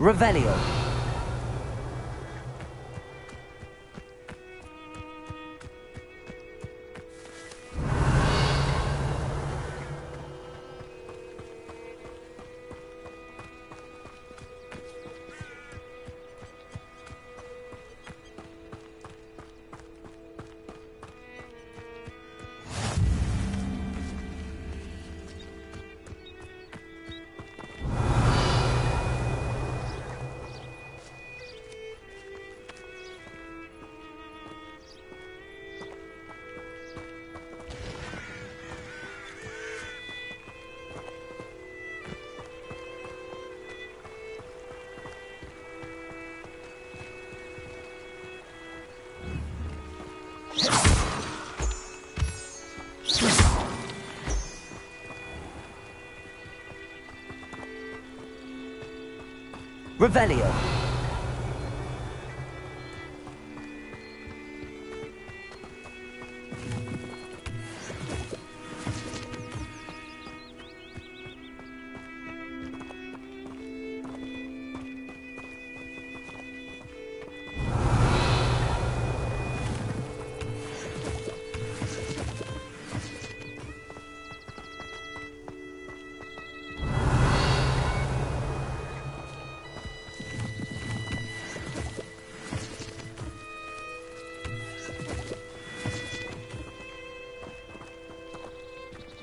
Revelio. Revelio.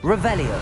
Revelio.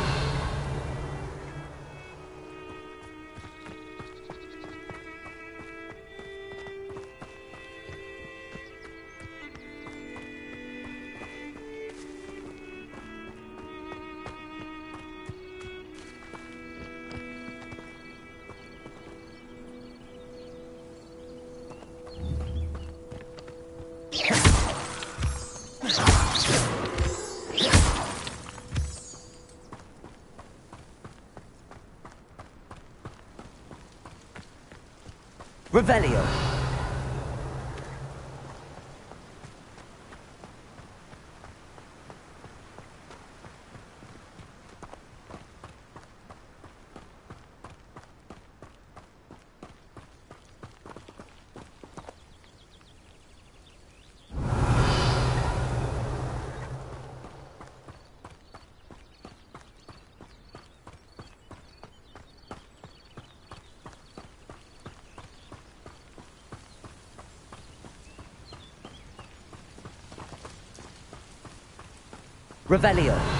Revelio. Revelio.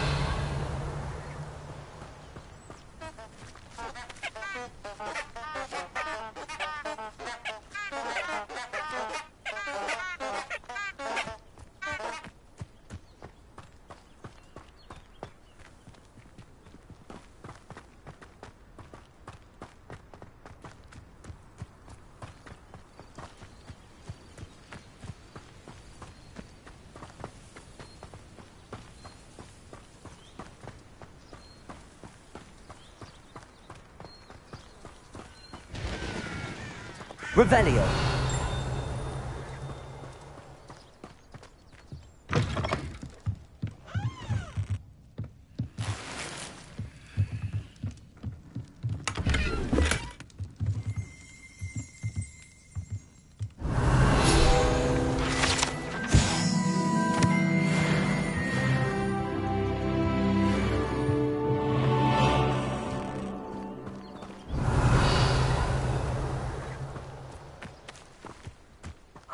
Revelio.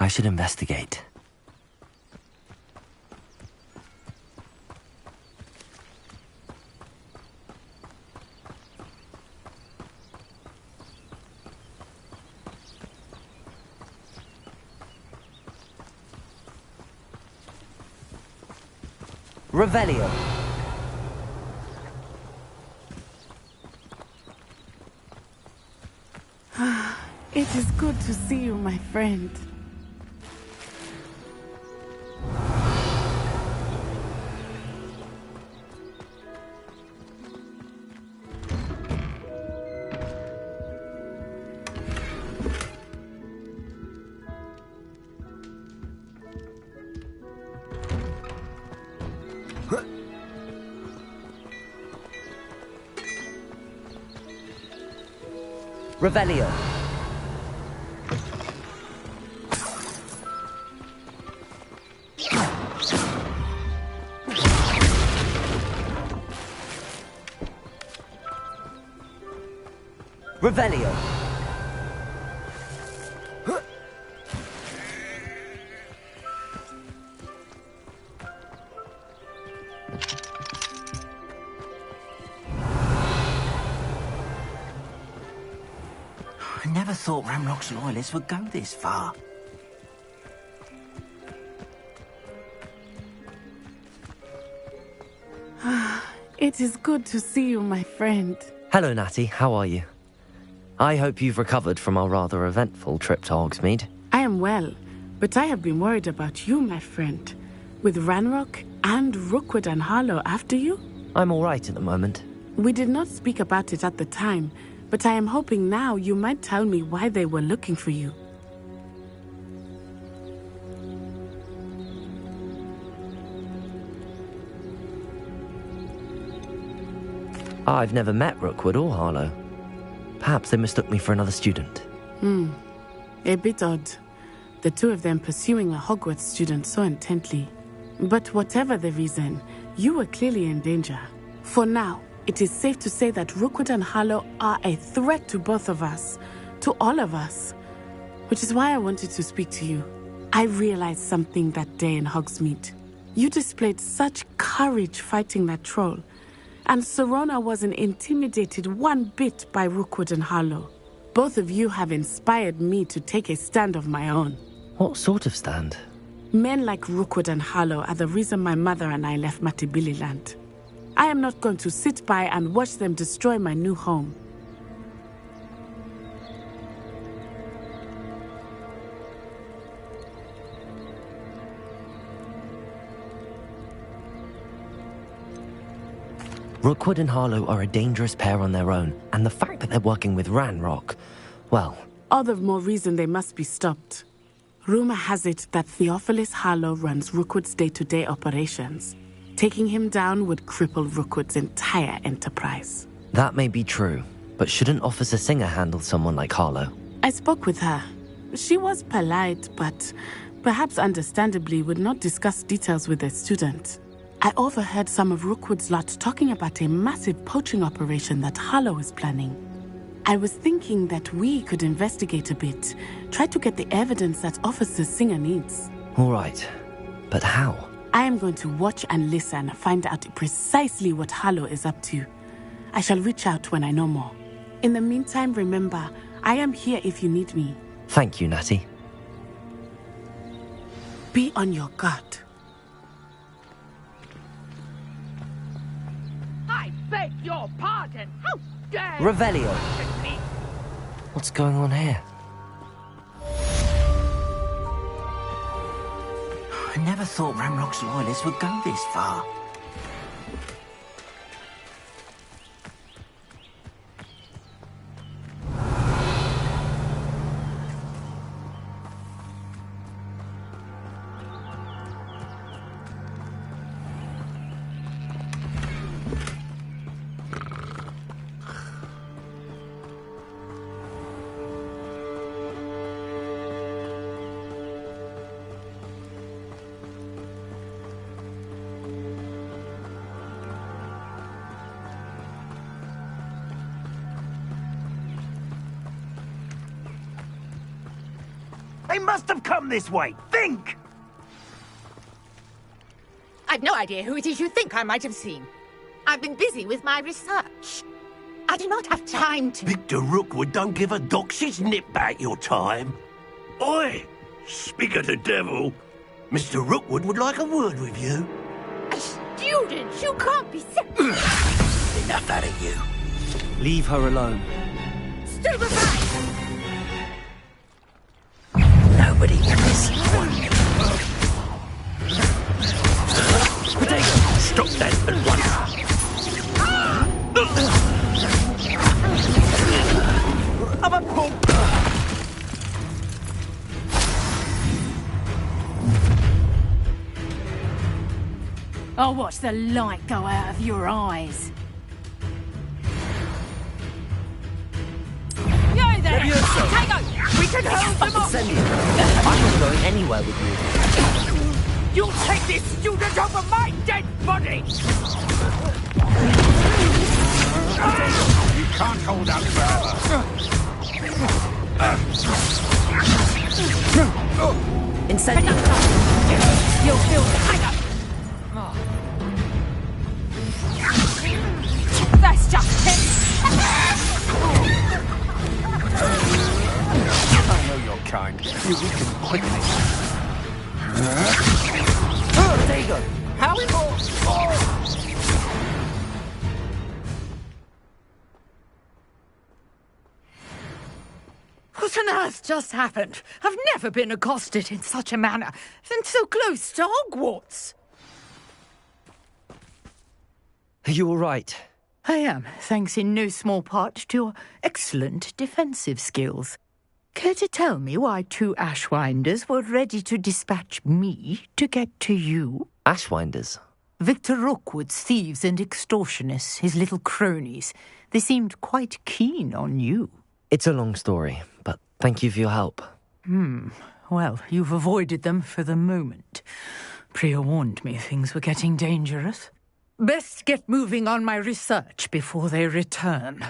I should investigate. Revelio. It is good to see you, my friend. Revelio. Revelio. I never thought Ramrock's loyalists would go this far. It is good to see you, my friend. Hello, Natty. How are you? I hope you've recovered from our rather eventful trip to Hogsmeade. I am well, but I have been worried about you, my friend. With Ranrock and Rookwood and Harlow after you? I'm all right at the moment. We did not speak about it at the time, but I am hoping now you might tell me why they were looking for you. I've never met Rookwood or Harlow. Perhaps they mistook me for another student. A bit odd. The two of them pursuing a Hogwarts student so intently. But whatever the reason, you were clearly in danger. For now, it is safe to say that Rookwood and Harlow are a threat to both of us. To all of us. Which is why I wanted to speak to you. I realized something that day in Hogsmeade. You displayed such courage fighting that troll. And Serona wasn't intimidated one bit by Rookwood and Harlow. Both of you have inspired me to take a stand of my own. What sort of stand? Men like Rookwood and Harlow are the reason my mother and I left Mattibilliland. I am not going to sit by and watch them destroy my new home. Rookwood and Harlow are a dangerous pair on their own, and the fact that they're working with Ranrock, well... All the more reason they must be stopped. Rumor has it that Theophilus Harlow runs Rookwood's day-to-day operations. Taking him down would cripple Rookwood's entire enterprise. That may be true, but shouldn't Officer Singer handle someone like Harlow? I spoke with her. She was polite, but perhaps understandably would not discuss details with a student. I overheard some of Rookwood's lot talking about a massive poaching operation that Harlow is planning. I was thinking that we could investigate a bit, try to get the evidence that Officer Singer needs. All right, but how? I am going to watch and listen, find out precisely what Harlow is up to. I shall reach out when I know more. In the meantime, remember, I am here if you need me. Thank you, Natty. Be on your guard. I beg your pardon. How dare Revelio. you question me? What's going on here? I never thought Ramrock's loyalists would go this far. They must have come this way. Think! I've no idea who it is you think I might have seen. I've been busy with my research. I do not have time to... Victor Rookwood don't give a doxy's nip back your time. Oi! Speak of the devil. Mr. Rookwood would like a word with you. A student? You can't be serious. Enough out of you. Leave her alone. Stupefy! Nobody can miss one. Stop that at once. I'm a punk. I'll watch the light go out of your eyes. Yo there! Tango! We can hold them off! Send you. I'm not going anywhere with you. You'll take this student over my dead body! You can't hold out forever. Incendio. You'll feel... That's just it. I know your kind. You weaken quickly. There you go. Howling more. What on earth just happened? I've never been accosted in such a manner, and so close to Hogwarts. Are you all right? I am, thanks in no small part to your excellent defensive skills. Care to tell me why 2 Ashwinders were ready to dispatch me to get to you? Ashwinders? Victor Rookwood's thieves and extortionists, his little cronies. They seemed quite keen on you. It's a long story, but thank you for your help. Well, you've avoided them for the moment. Priya warned me things were getting dangerous. Best get moving on my research before they return.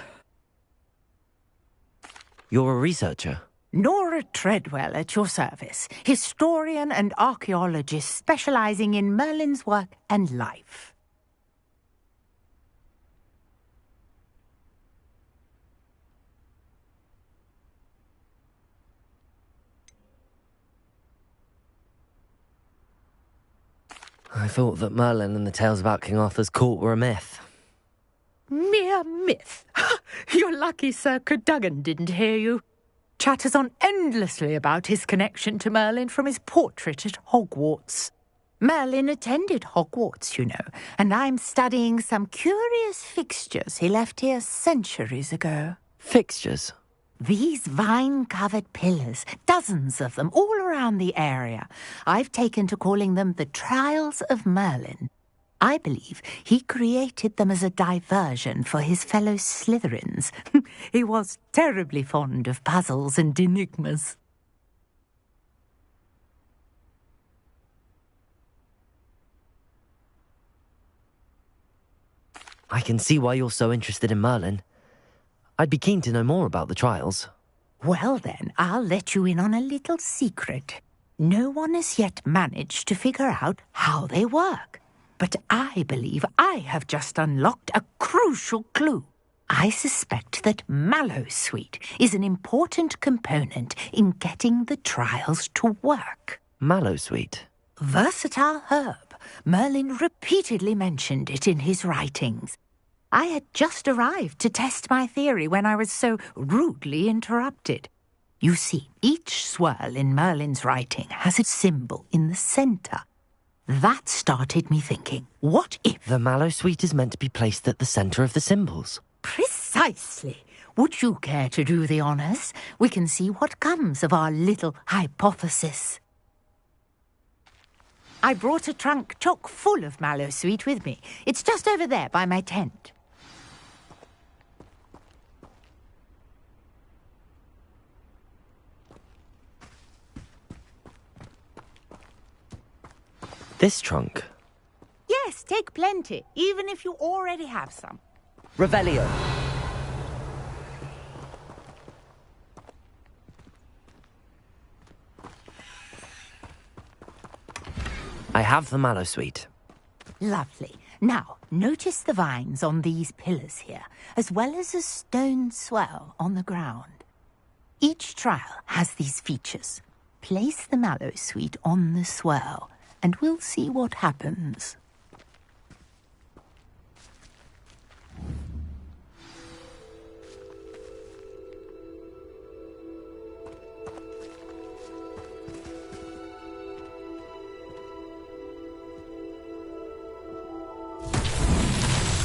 You're a researcher? Nora Treadwell at your service, historian and archaeologist specializing in Merlin's work and life. I thought that Merlin and the tales about King Arthur's court were a myth. Mere myth. You're lucky Sir Cadogan didn't hear you. Chatters on endlessly about his connection to Merlin from his portrait at Hogwarts. Merlin attended Hogwarts, you know, and I'm studying some curious fixtures he left here centuries ago. Fixtures? These vine-covered pillars, dozens of them, all around the area. I've taken to calling them the Trials of Merlin. I believe he created them as a diversion for his fellow Slytherins. He was terribly fond of puzzles and enigmas. I can see why you're so interested in Merlin. I'd be keen to know more about the trials. Well then, I'll let you in on a little secret. No one has yet managed to figure out how they work. But I believe I have just unlocked a crucial clue. I suspect that Mallowsweet is an important component in getting the trials to work. Mallowsweet? Versatile herb. Merlin repeatedly mentioned it in his writings. I had just arrived to test my theory when I was so rudely interrupted. You see, each swirl in Merlin's writing has a symbol in the centre. That started me thinking, what if... The Mallowsweet is meant to be placed at the centre of the symbols. Precisely. Would you care to do the honours? We can see what comes of our little hypothesis. I brought a trunk chock full of Mallowsweet with me. It's just over there by my tent. This trunk? Yes, take plenty, even if you already have some. Revelio. I have the Mallowsweet. Lovely. Now, notice the vines on these pillars here, as well as a stone swell on the ground. Each trial has these features. Place the Mallowsweet on the swell, and we'll see what happens.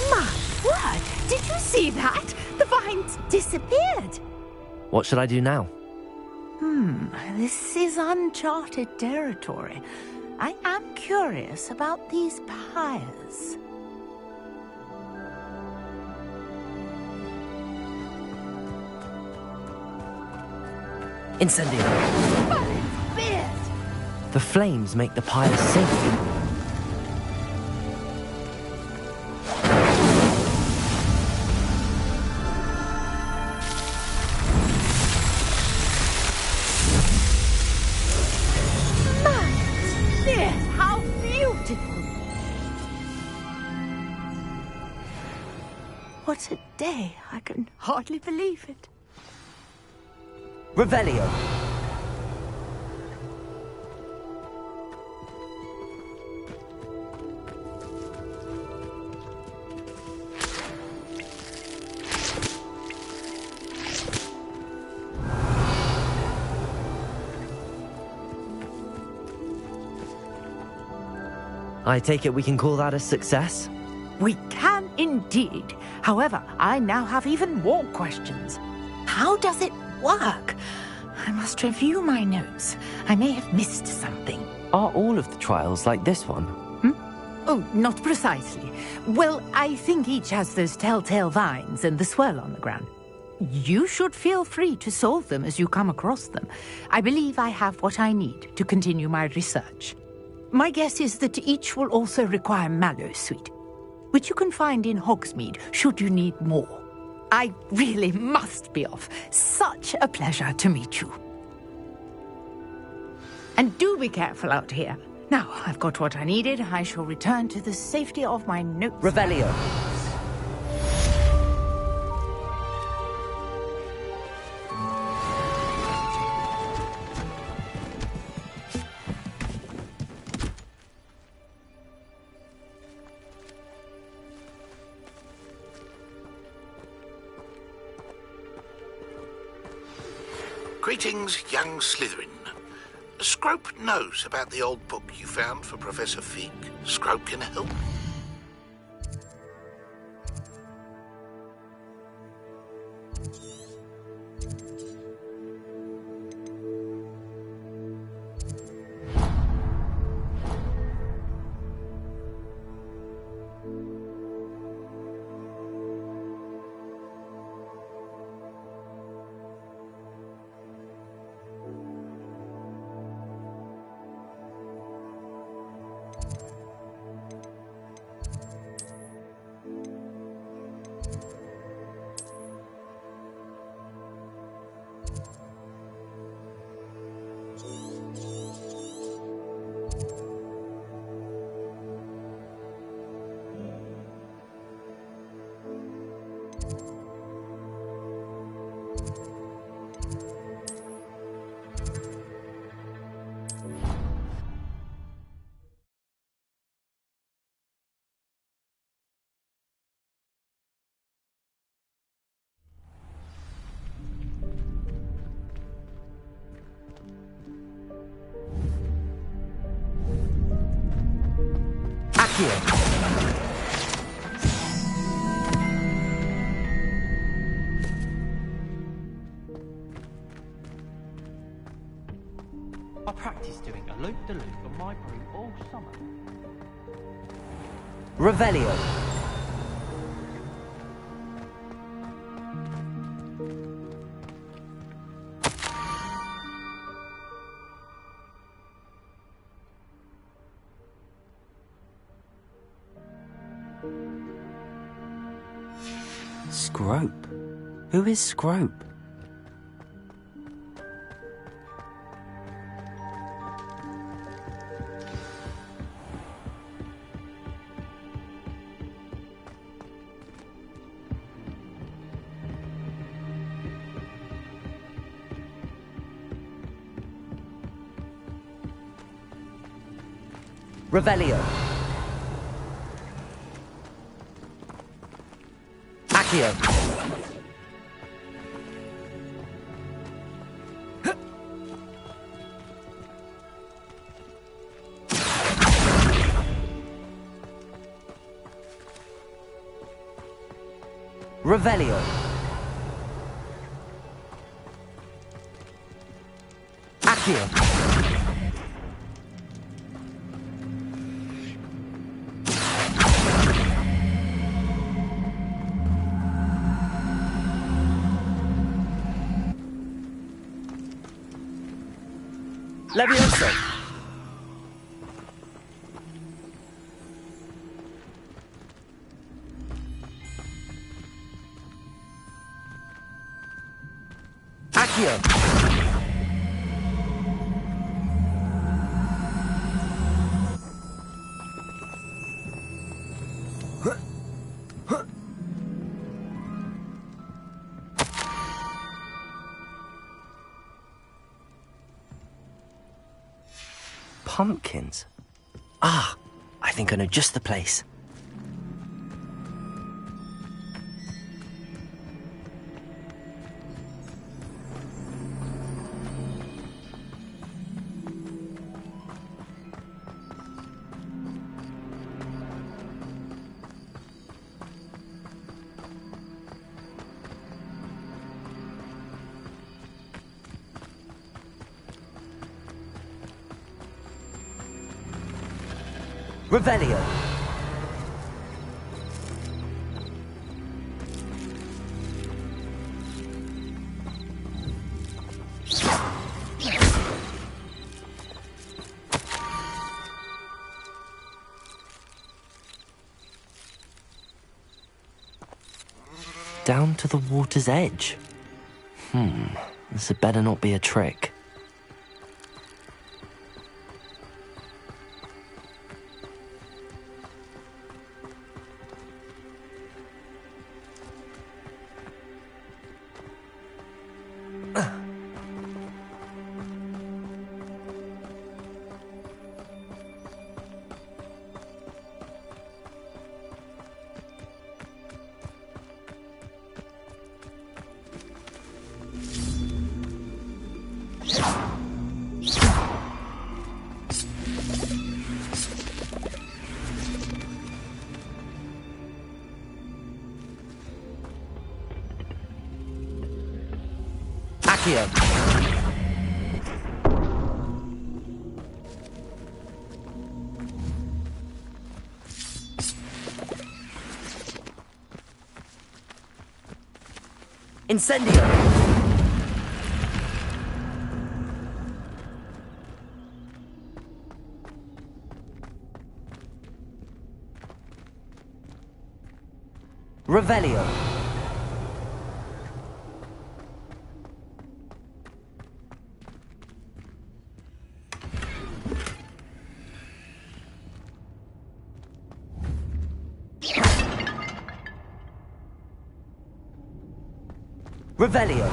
My word! Did you see that? The vines disappeared. What should I do now? This is uncharted territory. I am curious about these pyres. Incendio. Merlin's beard! The flames make the pyres sing. What a day. I can hardly believe it. Revelio. I take it we can call that a success? We can indeed. However, I now have even more questions. How does it work? I must review my notes. I may have missed something. Are all of the trials like this one? Oh, not precisely. Well, I think each has those telltale vines and the swirl on the ground. You should feel free to solve them as you come across them. I believe I have what I need to continue my research. My guess is that each will also require mallow sweet, which you can find in Hogsmeade should you need more. I really must be off. Such a pleasure to meet you. And do be careful out here. Now, I've got what I needed. I shall return to the safety of my notes. Revelio. Greetings, young Slytherin. Scrope knows about the old book you found for Professor Fig. Scrope can help. I practice doing a loop-de-loop on my broom all summer. Revelio. Scrope? Who is Scrope? Revelio. Accio. Revelio. Accio. Levioso. Accio. pumpkins. Ah, I think I know just the place. Revelio. Down to the water's edge. This had better not be a trick. Accio. Incendio. Revelio. Revelio.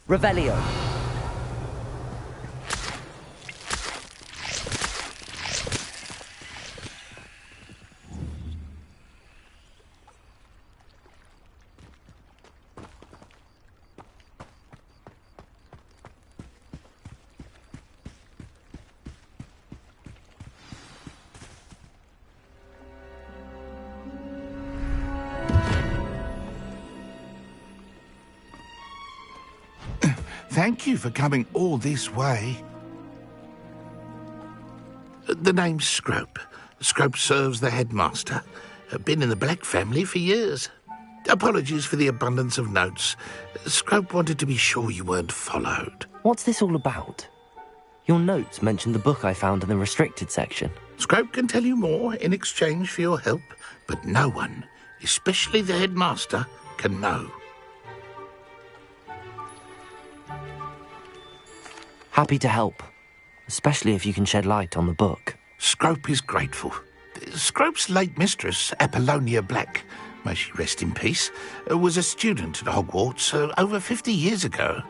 Revelio. Thank you for coming all this way. The name's Scrope. Scrope serves the headmaster. Been in the Black family for years. Apologies for the abundance of notes. Scrope wanted to be sure you weren't followed. What's this all about? Your notes mentioned the book I found in the restricted section. Scrope can tell you more in exchange for your help, but no one, especially the headmaster, can know. Happy to help, especially if you can shed light on the book. Scrope is grateful. Scrope's late mistress, Apollonia Black, may she rest in peace, was a student at Hogwarts over 50 years ago.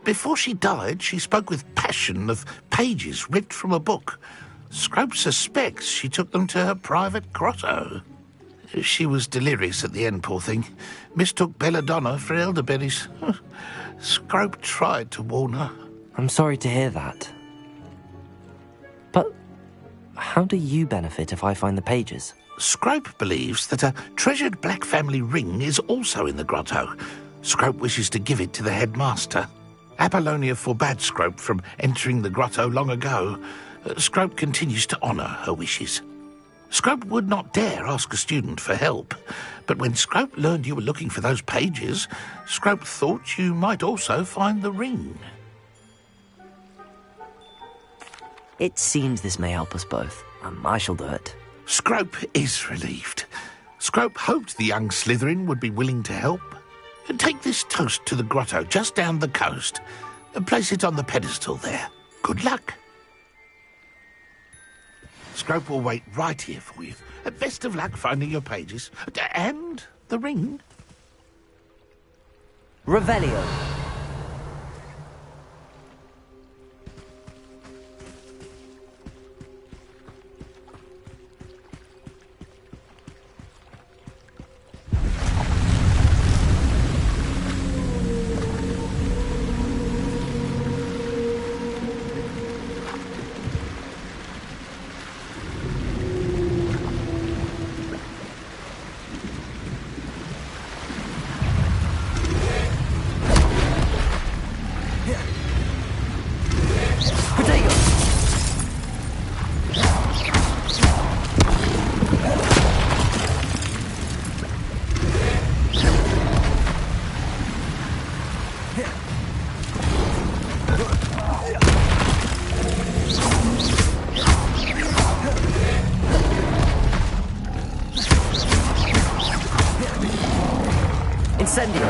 Before she died, she spoke with passion of pages ripped from a book. Scrope suspects she took them to her private grotto. She was delirious at the end, poor thing. Mistook belladonna for elderberries. Scrope tried to warn her. I'm sorry to hear that. But how do you benefit if I find the pages? Scrope believes that a treasured Black family ring is also in the grotto. Scrope wishes to give it to the headmaster. Apollonia forbade Scrope from entering the grotto long ago. Scrope continues to honour her wishes. Scrope would not dare ask a student for help, but when Scrope learned you were looking for those pages, Scrope thought you might also find the ring. It seems this may help us both. I shall do it. Scrope is relieved. Scrope hoped the young Slytherin would be willing to help. Take this toast to the grotto just down the coast and place it on the pedestal there. Good luck. Scrope will wait right here for you. Best of luck finding your pages. And the ring. Revelio. Incendio.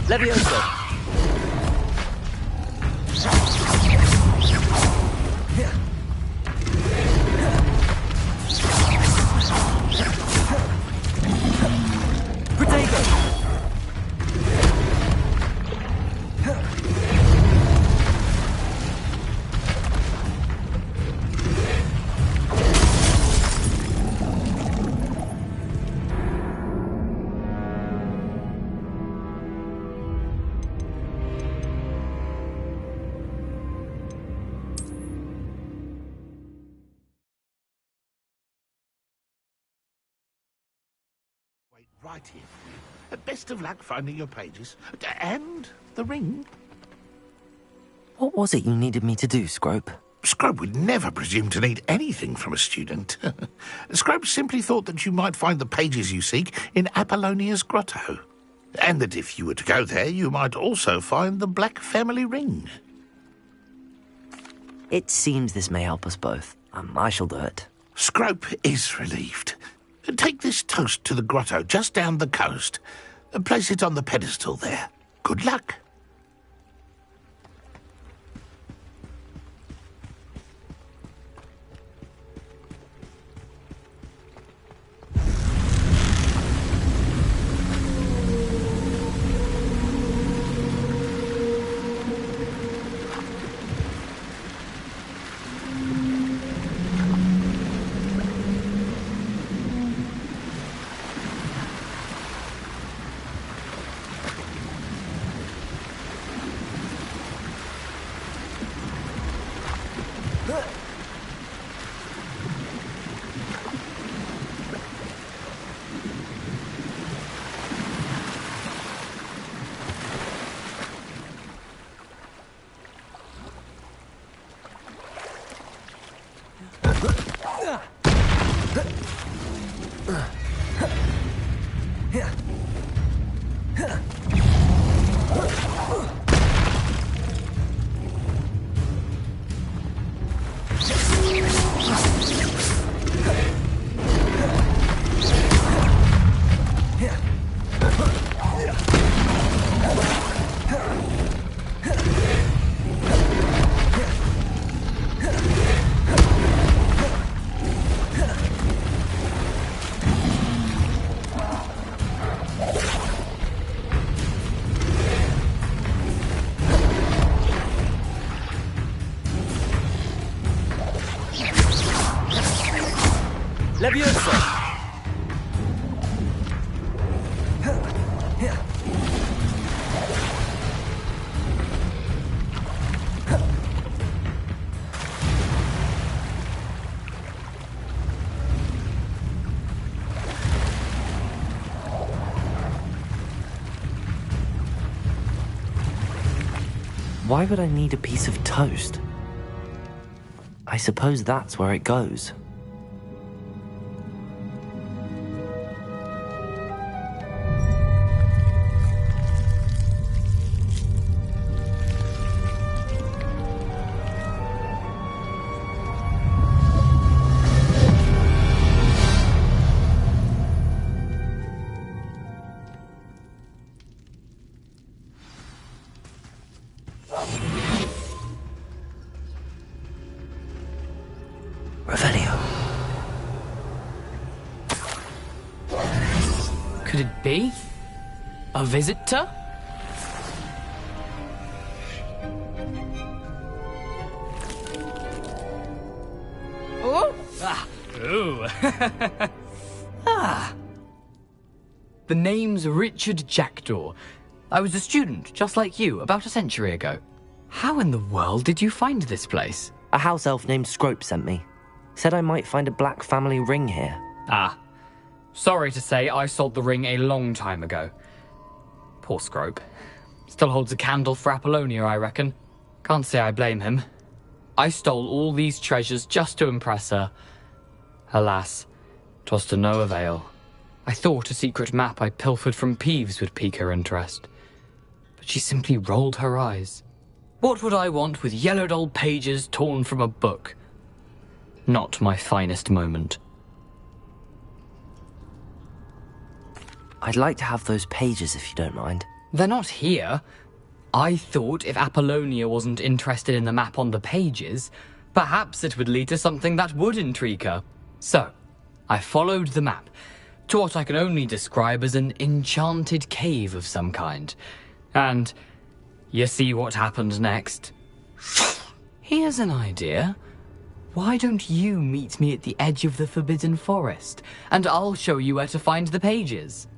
Levioso. Protego. Wait right here for you. Best of luck finding your pages. And the ring. What was it you needed me to do, Scrope? Scrope would never presume to need anything from a student. Scrope simply thought that you might find the pages you seek in Apollonia's grotto. And that if you were to go there, you might also find the Black family ring. It seems this may help us both. I shall do it. Scrope is relieved. Take this toast to the grotto just down the coast and place it on the pedestal there. Good luck. Levioso. Why would I need a piece of toast? I suppose that's where it goes. Revelio. Could it be? A visitor? Oh! Ah! Ooh! Ah! The name's Richard Jackdaw. I was a student, just like you, about a century ago. How in the world did you find this place? A house elf named Scrope sent me. Said I might find a black family ring here. Ah. Sorry to say, I sold the ring a long time ago. Poor Scrope. Still holds a candle for Apollonia, I reckon. Can't say I blame him. I stole all these treasures just to impress her. Alas, 'twas to no avail. I thought a secret map I pilfered from Peeves would pique her interest. But she simply rolled her eyes. What would I want with yellowed old pages torn from a book? Not my finest moment. I'd like to have those pages if you don't mind. They're not here. I thought if Apollonia wasn't interested in the map on the pages, perhaps it would lead to something that would intrigue her. So, I followed the map to what I can only describe as an enchanted cave of some kind. And you see what happened next? Here's an idea. Why don't you meet me at the edge of the Forbidden Forest, and I'll show you where to find the pages?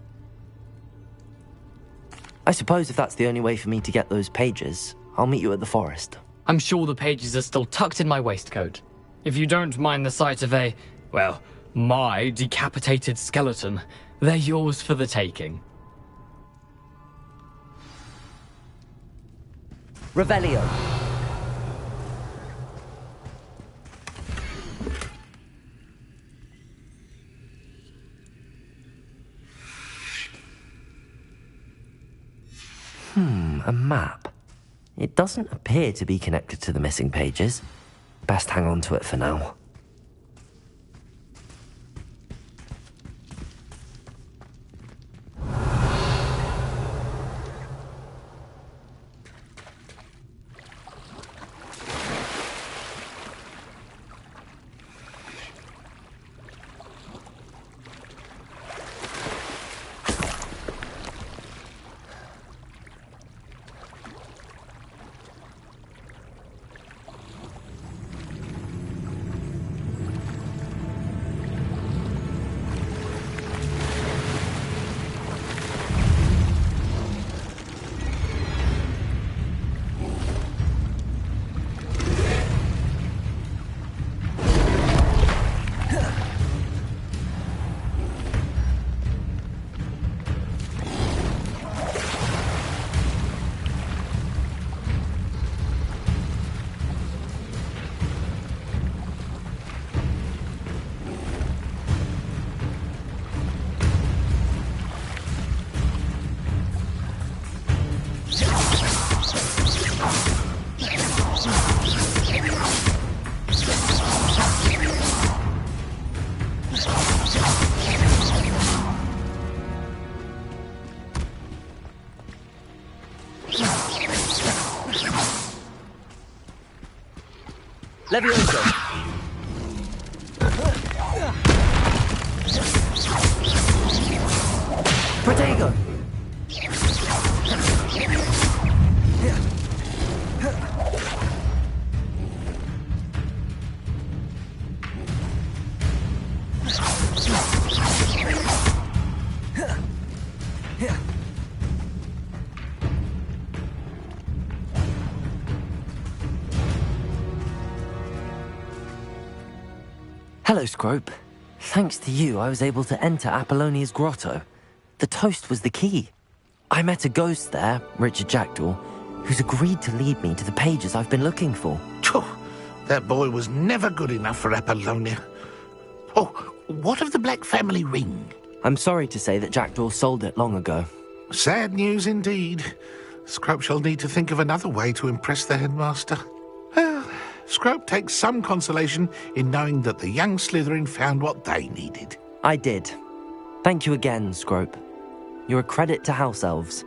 I suppose if that's the only way for me to get those pages, I'll meet you at the forest. I'm sure the pages are still tucked in my waistcoat. If you don't mind the sight of well, my decapitated skeleton, they're yours for the taking. Revelio. A map. It doesn't appear to be connected to the missing pages. Best hang on to it for now. Levioso. Protego. Hello, Scrope. Thanks to you, I was able to enter Apollonia's grotto. The toast was the key. I met a ghost there, Richard Jackdaw, who's agreed to lead me to the pages I've been looking for. That boy was never good enough for Apollonia. Oh, what of the Black family ring? I'm sorry to say that Jackdaw sold it long ago. Sad news indeed. Scrope shall need to think of another way to impress the headmaster. Well, Scrope takes some consolation in knowing that the young Slytherin found what they needed. I did. Thank you again, Scrope. You're a credit to House Elves.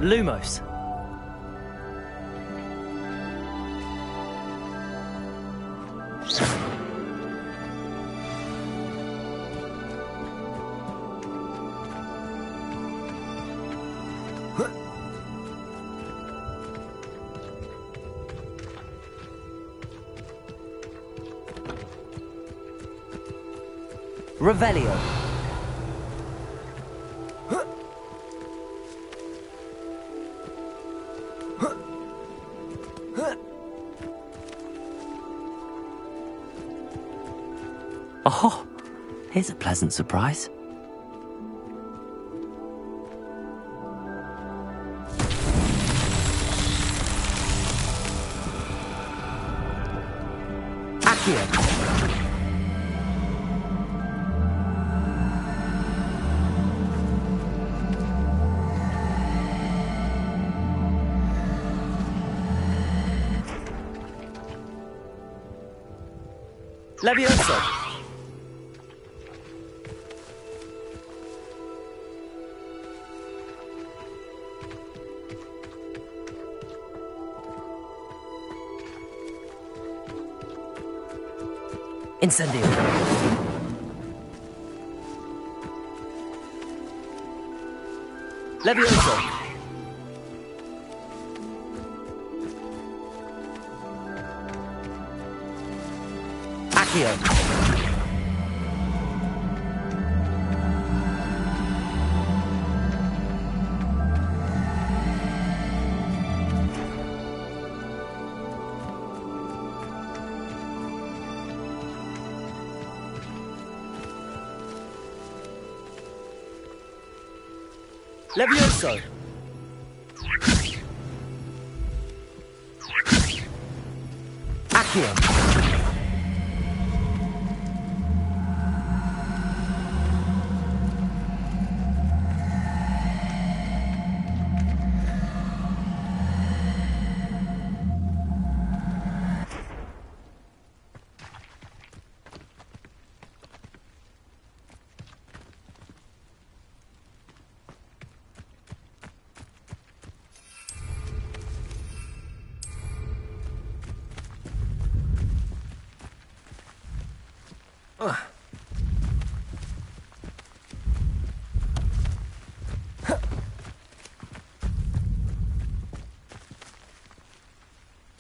Lumos. Revelio. Oh, here's a pleasant surprise. Accio. Levioso. Incendio. Levioso. Accio. Levioso. Accio.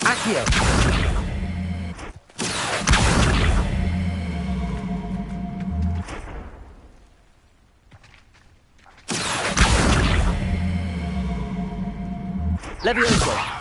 Accio. Levioso.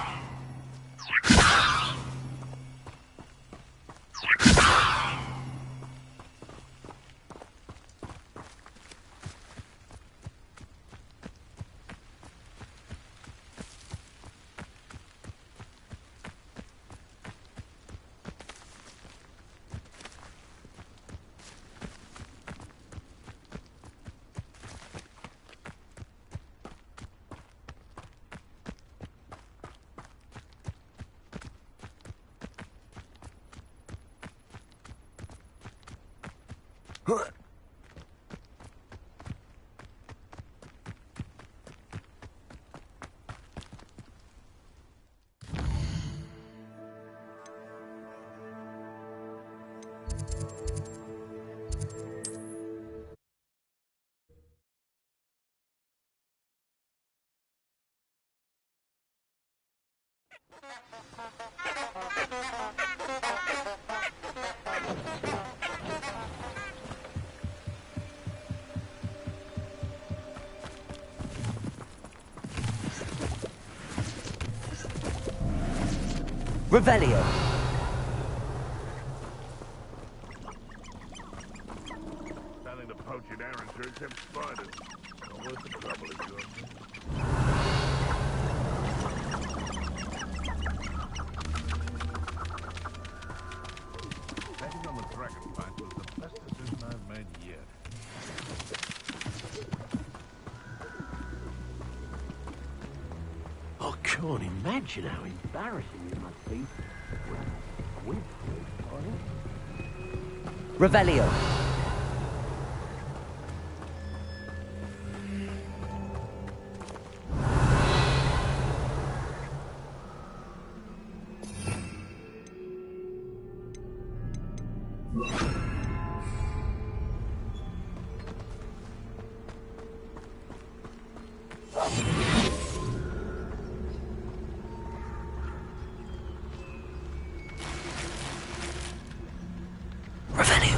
Revelio. Nothing to poach in Arrowsburg except spiders. Not worth the trouble if you ask me. Betting on the dragonflight was the best decision I've made yet. I can't imagine how embarrassing it must be. Revelio. Revelio.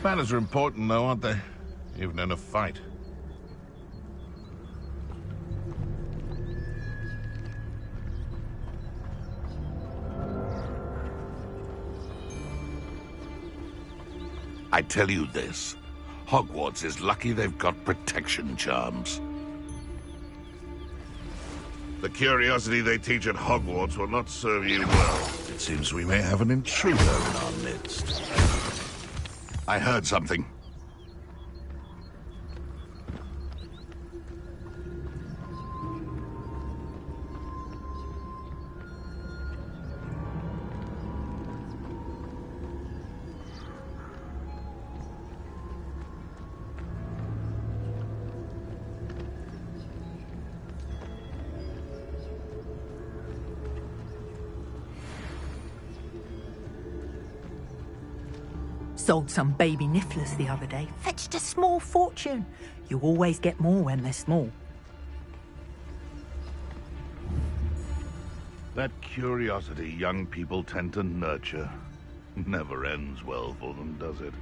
Manners are important, though, aren't they? Even in a fight. I tell you this. Hogwarts is lucky they've got protection charms. The curiosity they teach at Hogwarts will not serve you well. It seems we may have an intruder in our midst. I heard something. Sold some baby nifflers the other day. Fetched a small fortune. You always get more when they're small. That curiosity young people tend to nurture never ends well for them, does it?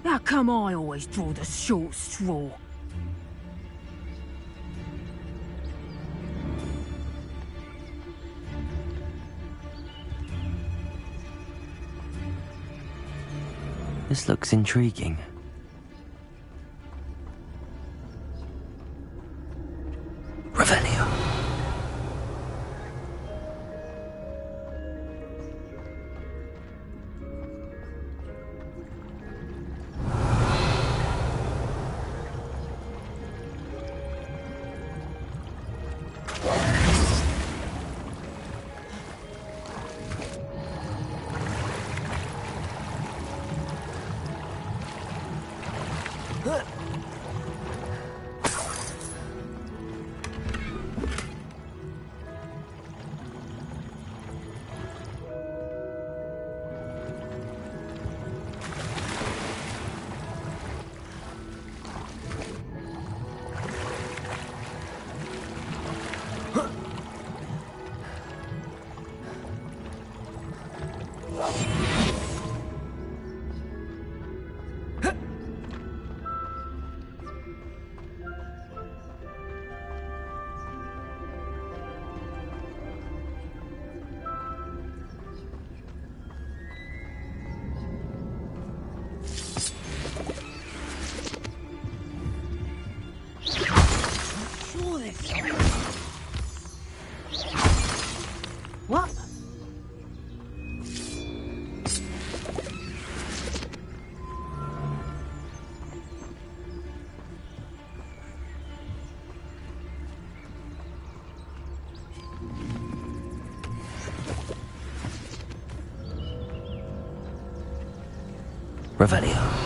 How come I always draw the short straw? This looks intriguing. Revelio. What? Revelio.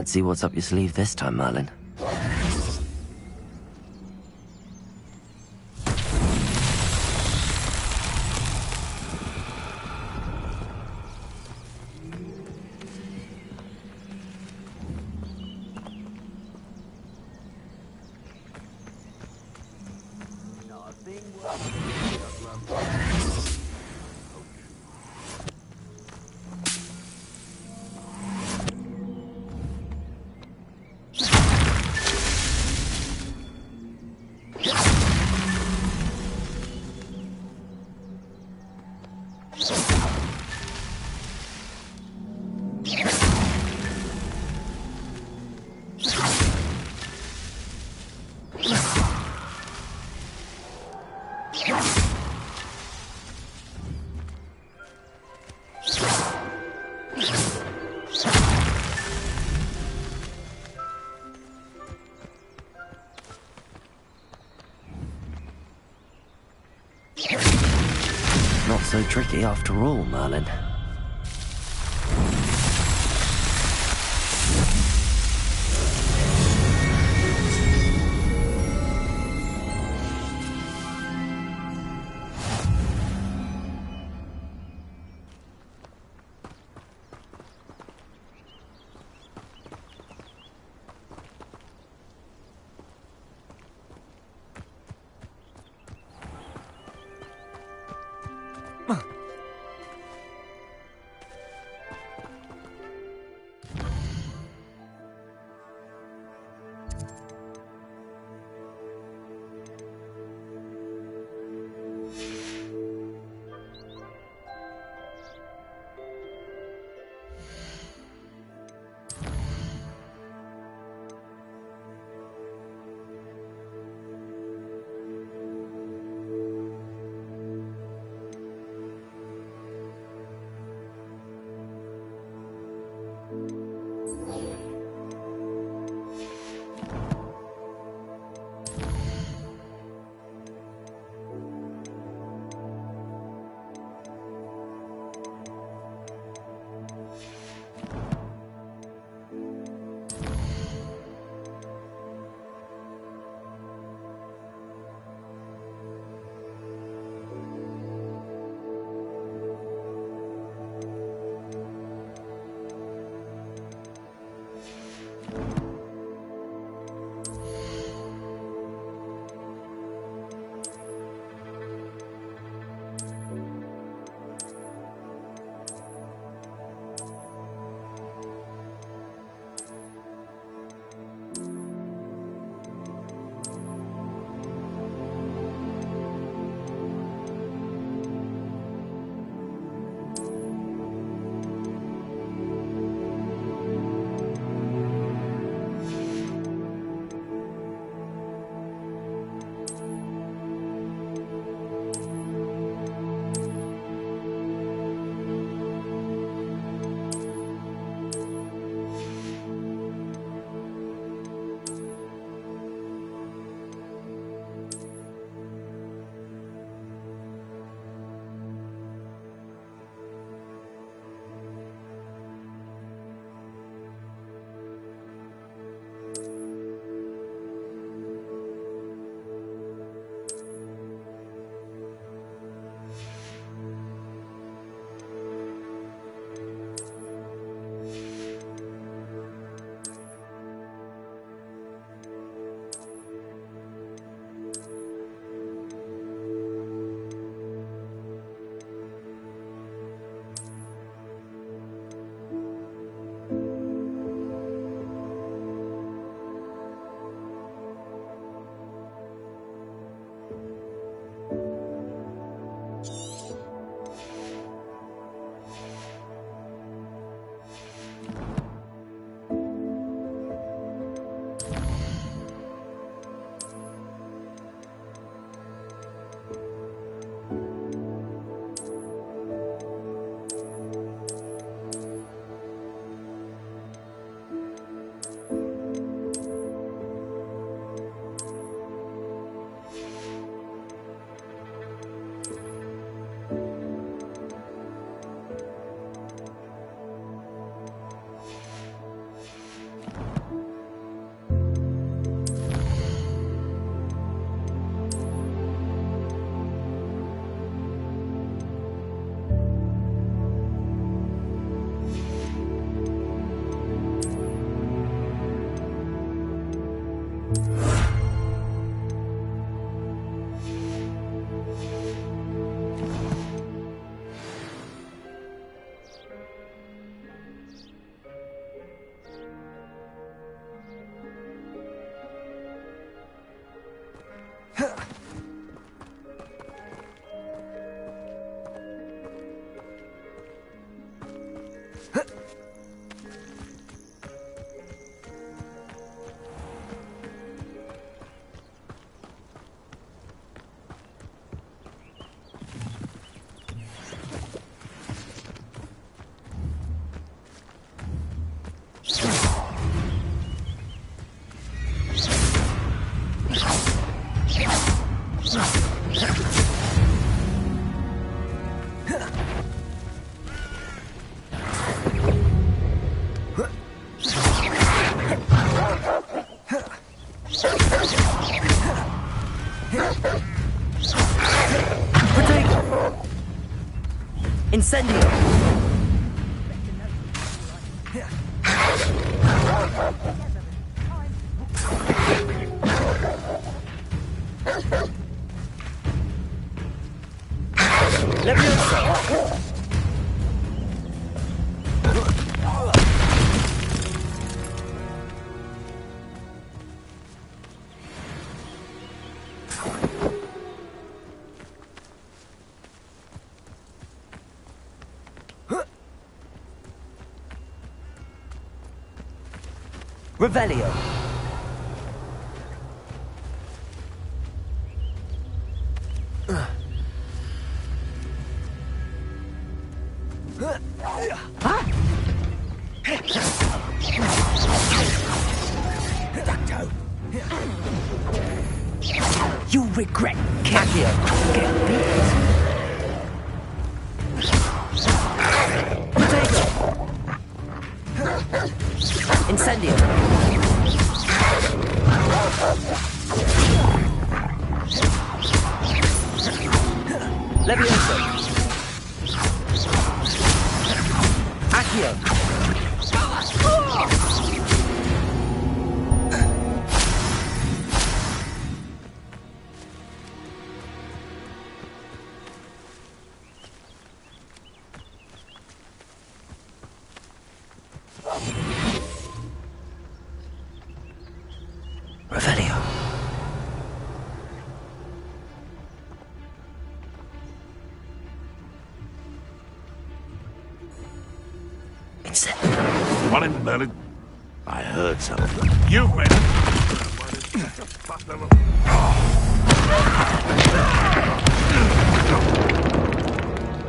Let's see what's up your sleeve this time, Merlin. Not so tricky after all, Merlin. Incendio! Leviosa! Revelio. You regret Accio. Incendio. Levioso. Accio. Revelio. What in Merlin? I heard something. You've made it.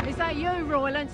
Is that you, Roylance?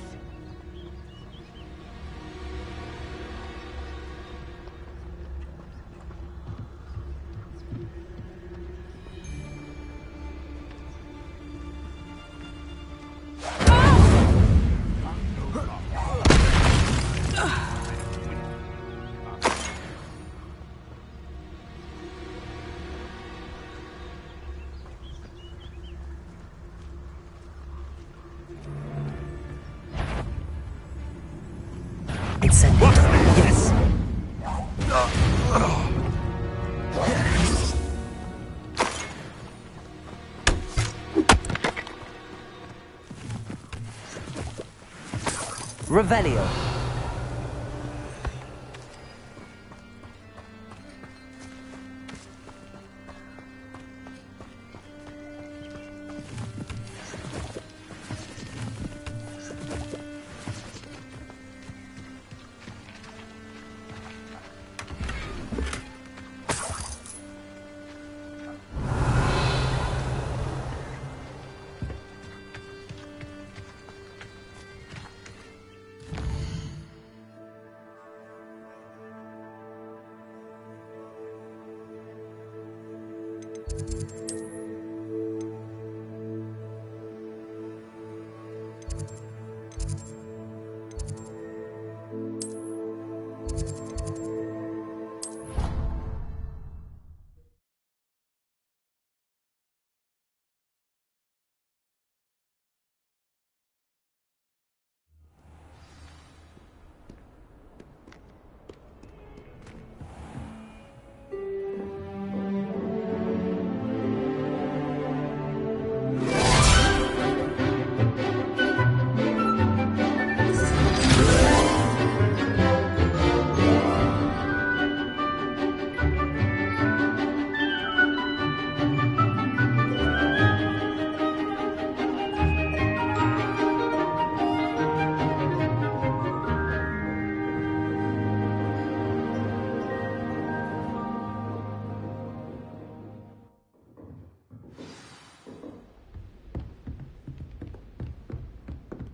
Incendio. Yes. Revelio.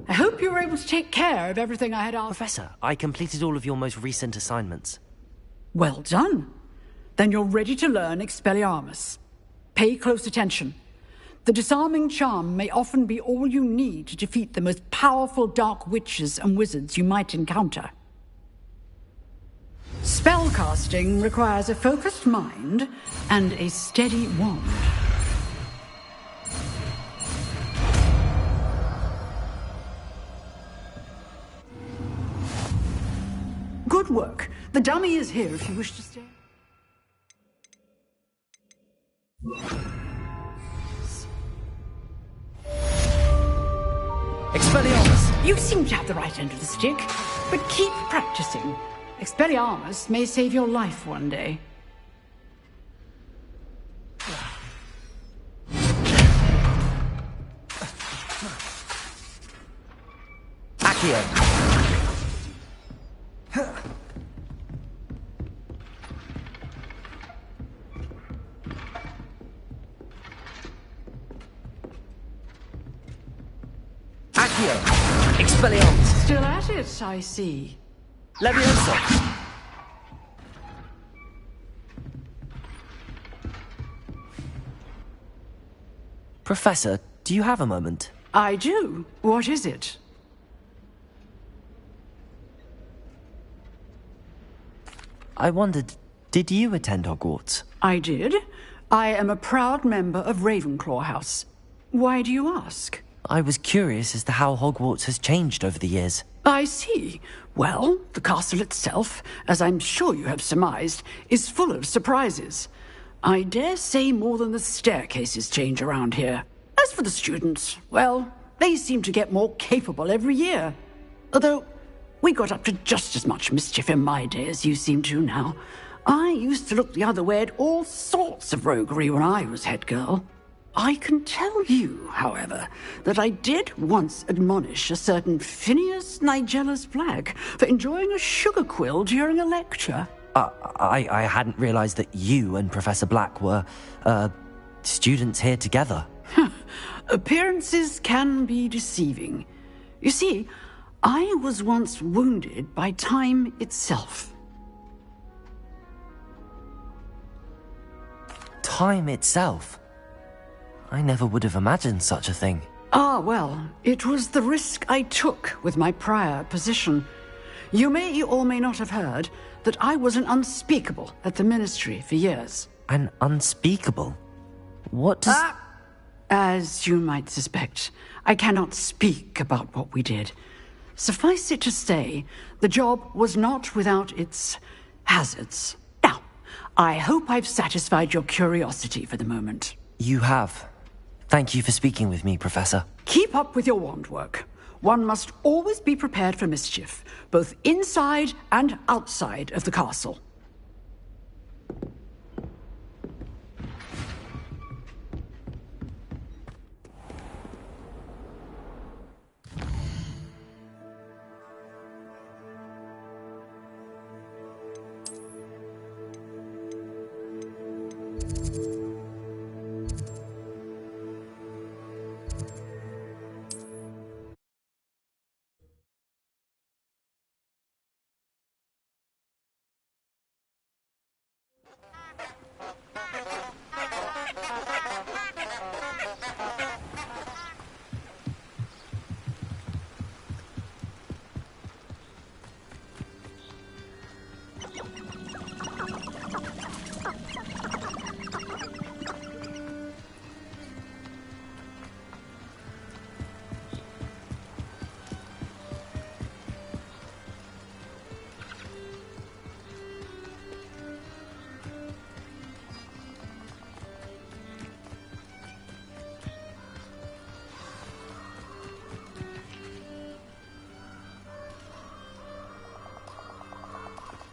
I hope you were able to take care of everything I had asked. Professor, I completed all of your most recent assignments. Well done. Then you're ready to learn Expelliarmus. Pay close attention. The disarming charm may often be all you need to defeat the most powerful dark witches and wizards you might encounter. Spellcasting requires a focused mind and a steady wand. Good work. The dummy is here if you wish to stay. Expelliarmus! You seem to have the right end of the stick, but keep practicing. Expelliarmus may save your life one day. Accio! Accio! Expelliarmus! Still at it, I see. Leviosa! Professor, do you have a moment? I do. What is it? I wondered, did you attend Hogwarts? I did. I am a proud member of Ravenclaw House. Why do you ask? I was curious as to how Hogwarts has changed over the years. I see. Well, the castle itself, as I'm sure you have surmised, is full of surprises. I dare say more than the staircases change around here. As for the students, well, they seem to get more capable every year. Although, we got up to just as much mischief in my day as you seem to now. I used to look the other way at all sorts of roguery when I was head girl. I can tell you, however, that I did once admonish a certain Phineas Nigellus Black for enjoying a sugar quill during a lecture. I hadn't realized that you and Professor Black were, students here together. Appearances can be deceiving. You see, I was once wounded by time itself. Time itself? I never would have imagined such a thing. Ah, well, it was the risk I took with my prior position. You may or may not have heard that I was an unspeakable at the Ministry for years. An unspeakable? What does... As you might suspect, I cannot speak about what we did. Suffice it to say, the job was not without its hazards. Now, I hope I've satisfied your curiosity for the moment. You have. Thank you for speaking with me, Professor. Keep up with your wand work. One must always be prepared for mischief, both inside and outside of the castle.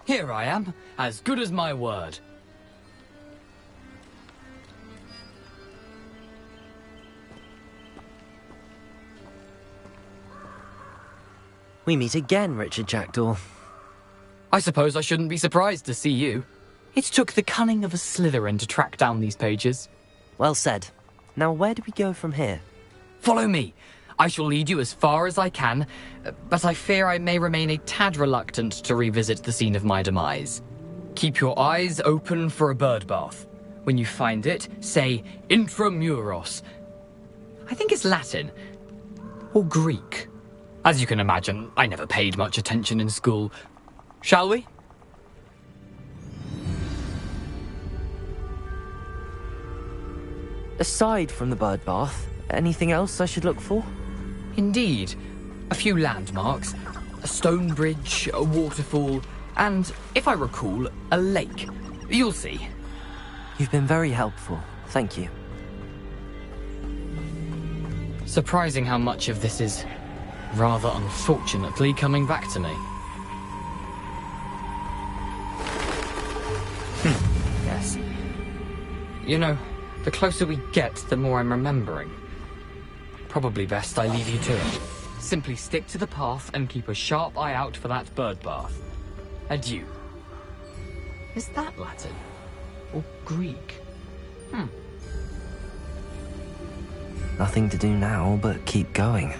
Here I am, as good as my word. We meet again, Richard Jackdaw. I suppose I shouldn't be surprised to see you. It took the cunning of a Slytherin to track down these pages. Well said. Now where do we go from here? Follow me. I shall lead you as far as I can, but I fear I may remain a tad reluctant to revisit the scene of my demise. Keep your eyes open for a bird bath. When you find it, say intramuros. I think it's Latin. Or Greek. As you can imagine, I never paid much attention in school. Shall we? Aside from the bird bath, anything else I should look for? Indeed. A few landmarks. A stone bridge, a waterfall, And, if I recall, a lake. You'll see. You've been very helpful. Thank you. Surprising how much of this is, rather unfortunately, coming back to me. Yes. You know, the closer we get, the more I'm remembering. Probably best I leave you to it. Simply stick to the path and keep a sharp eye out for that bird bath. Adieu. Is that Latin? Or Greek? Nothing to do now but keep going.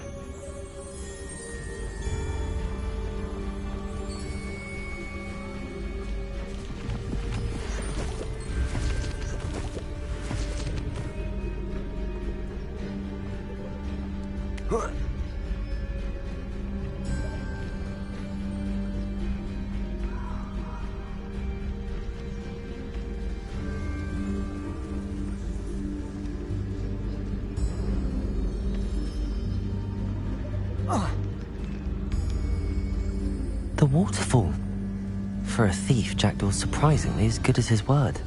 The waterfall. For a thief, Jackdaw's surprisingly as good as his word.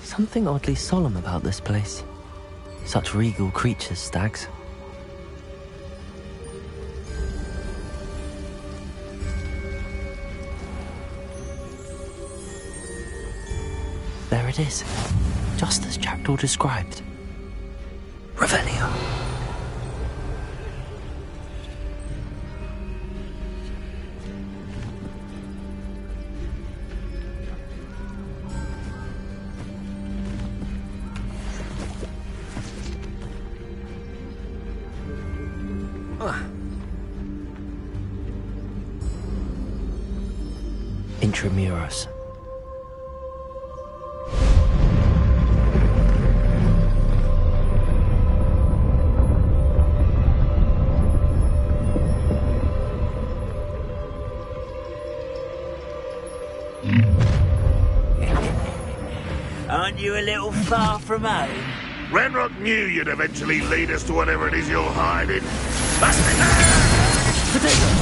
Something oddly solemn about this place. Such regal creatures, stags. There it is, just as Jackdaw described. Revelio. Intramuros. Aren't you a little far from home? Ranrock knew you'd eventually lead us to whatever it is you're hiding.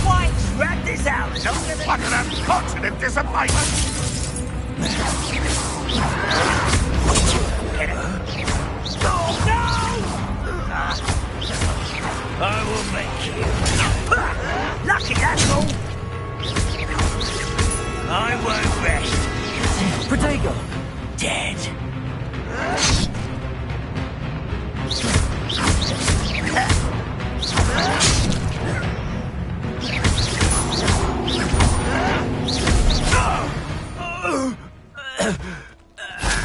Why drag this out longer than... What an unfortunate disappointment! Oh, no! I will make you. Lucky that's all. I won't rest. Protego! Dead.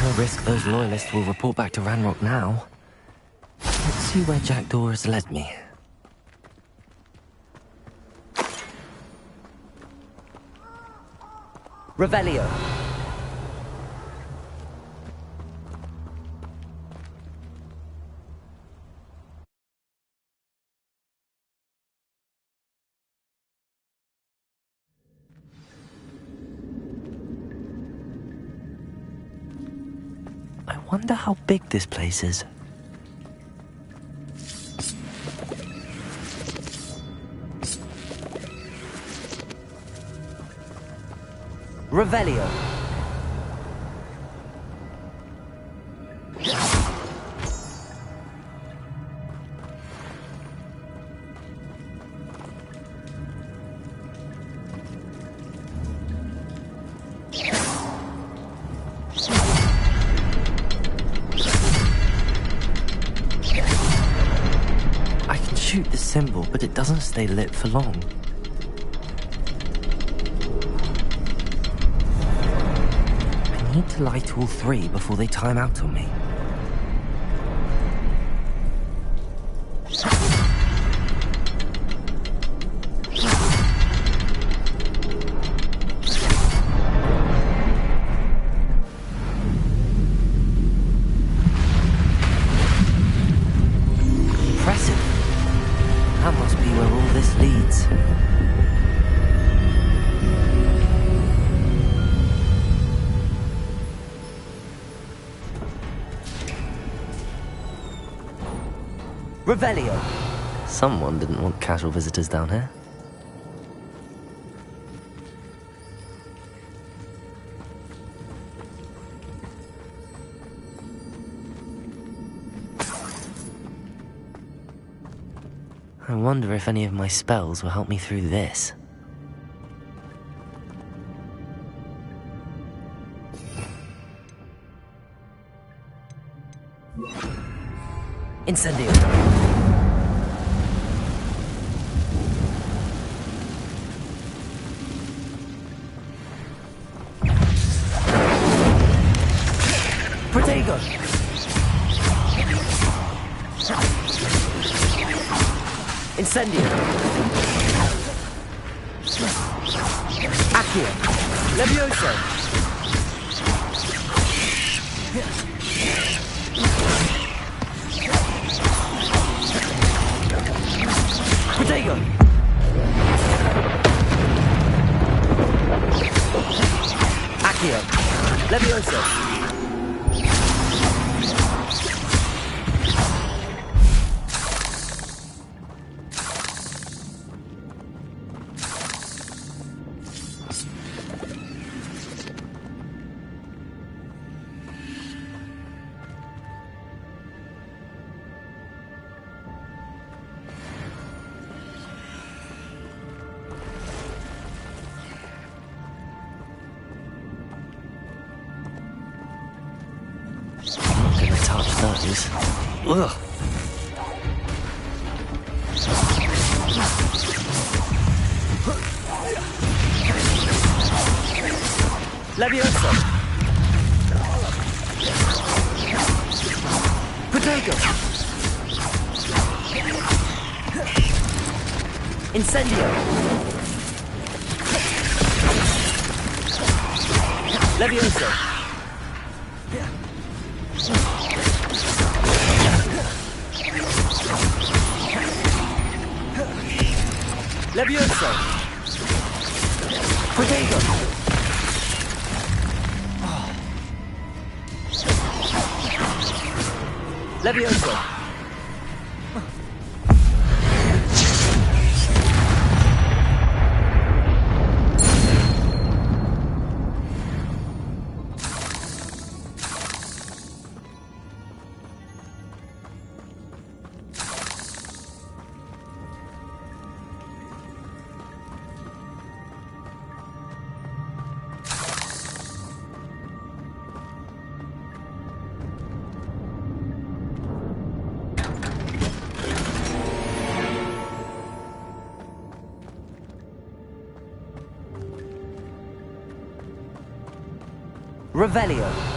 No risk those loyalists will report back to Ranrock now. Let's see where Jackdaw has led me. Revelio. I wonder how big this place is. Revelio. I can shoot the symbol, but it doesn't stay lit for long. I need to light all three before they time out on me. Revelio! Someone didn't want casual visitors down here. I wonder if any of my spells will help me through this. Incendio! Protego! Incendio! Accio! Levioso! Protego! Accio! Levioso! Those. Ugh. Levioso. Protego. Incendio. Levioso. Levioso! Protego! Levioso! Revelio.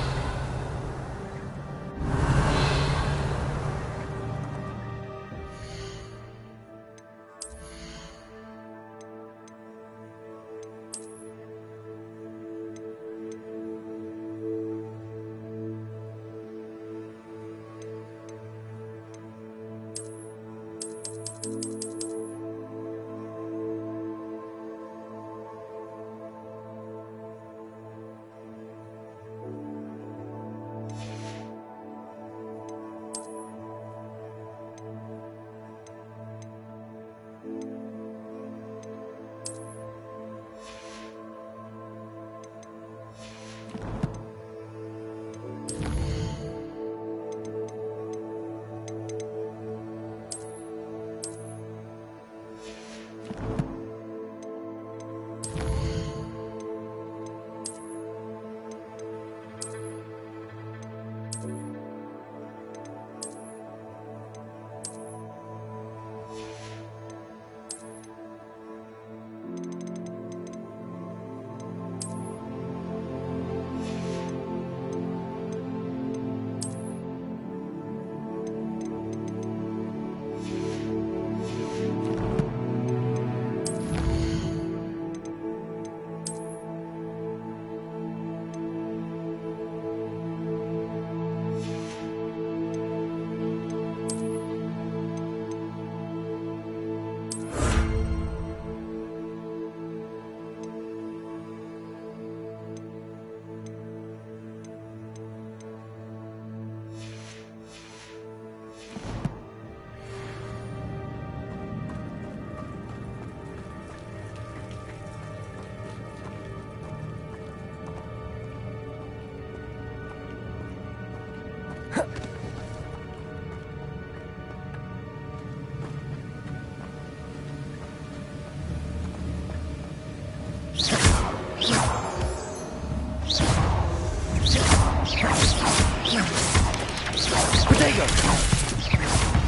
Protego!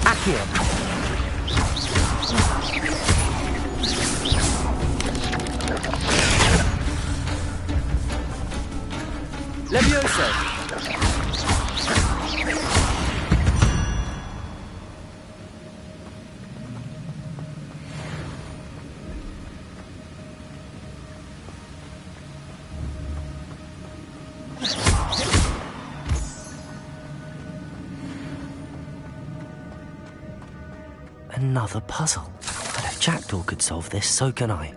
Accio! Levioso! Another puzzle. But if Jackdaw could solve this, so can I.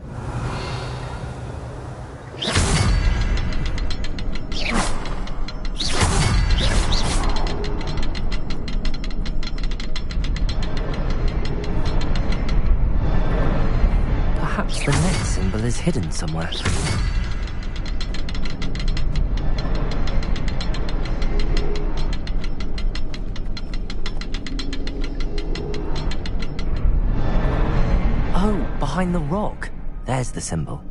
Perhaps the next symbol is hidden somewhere. Oh, behind the rock. There's the symbol.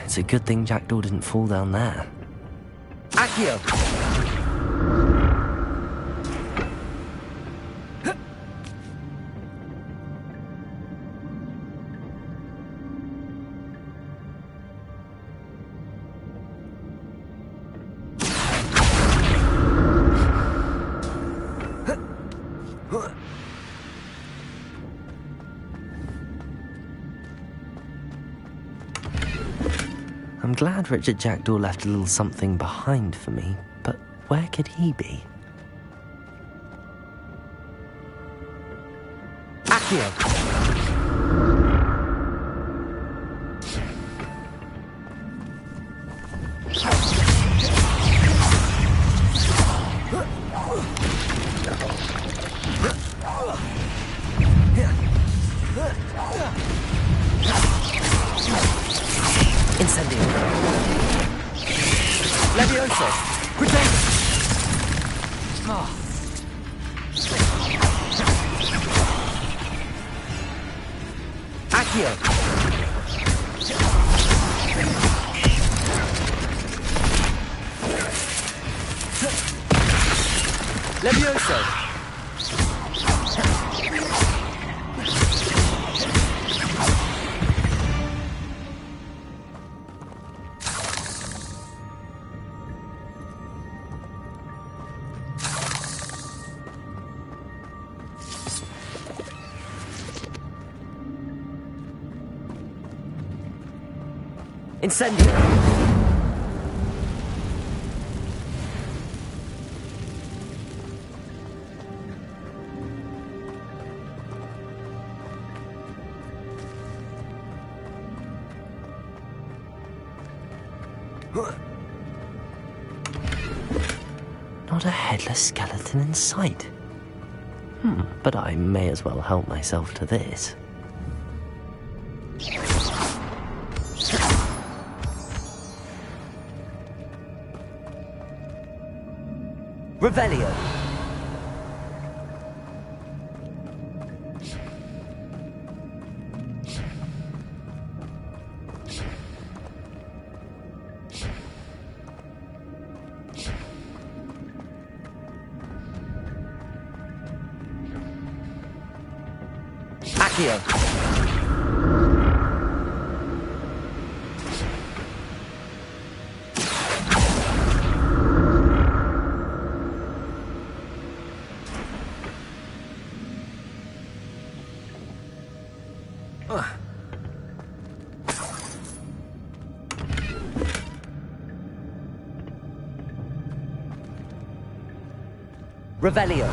It's a good thing Jackdaw didn't fall down there. Accio! I'm glad Richard Jackdaw left a little something behind for me, but where could he be? Accio! Incendio! Levioso! Protego! Oh. Accio! Levioso! Incendio! Not a headless skeleton in sight. But I may as well help myself to this. Revelio. Accio. Revelio.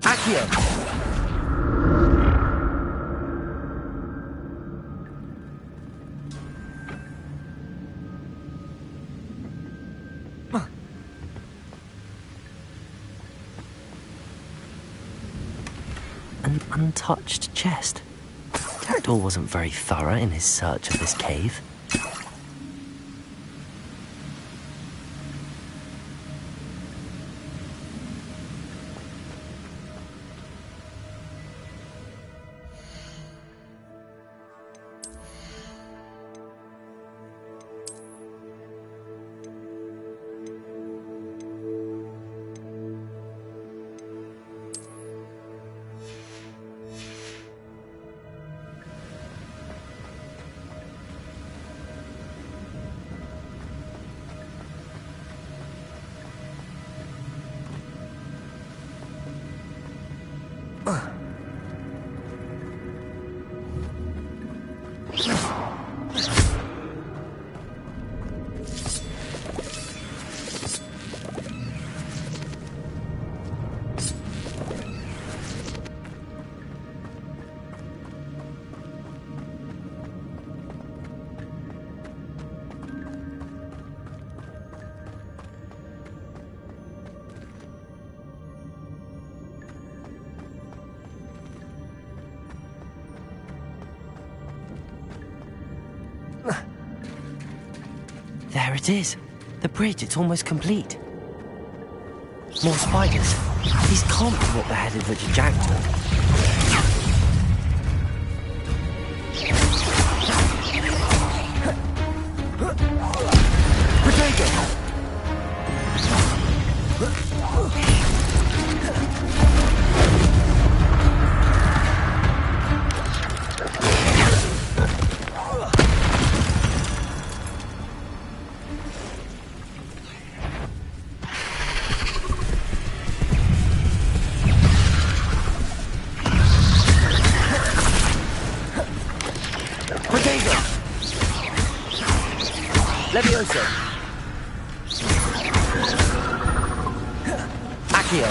Accio. An untouched chest. Pterodor wasn't very thorough in his search of this cave. There it is. The bridge, it's almost complete. More spiders. These can't be what beheaded Richard Jackdaw. Levioso. Accio.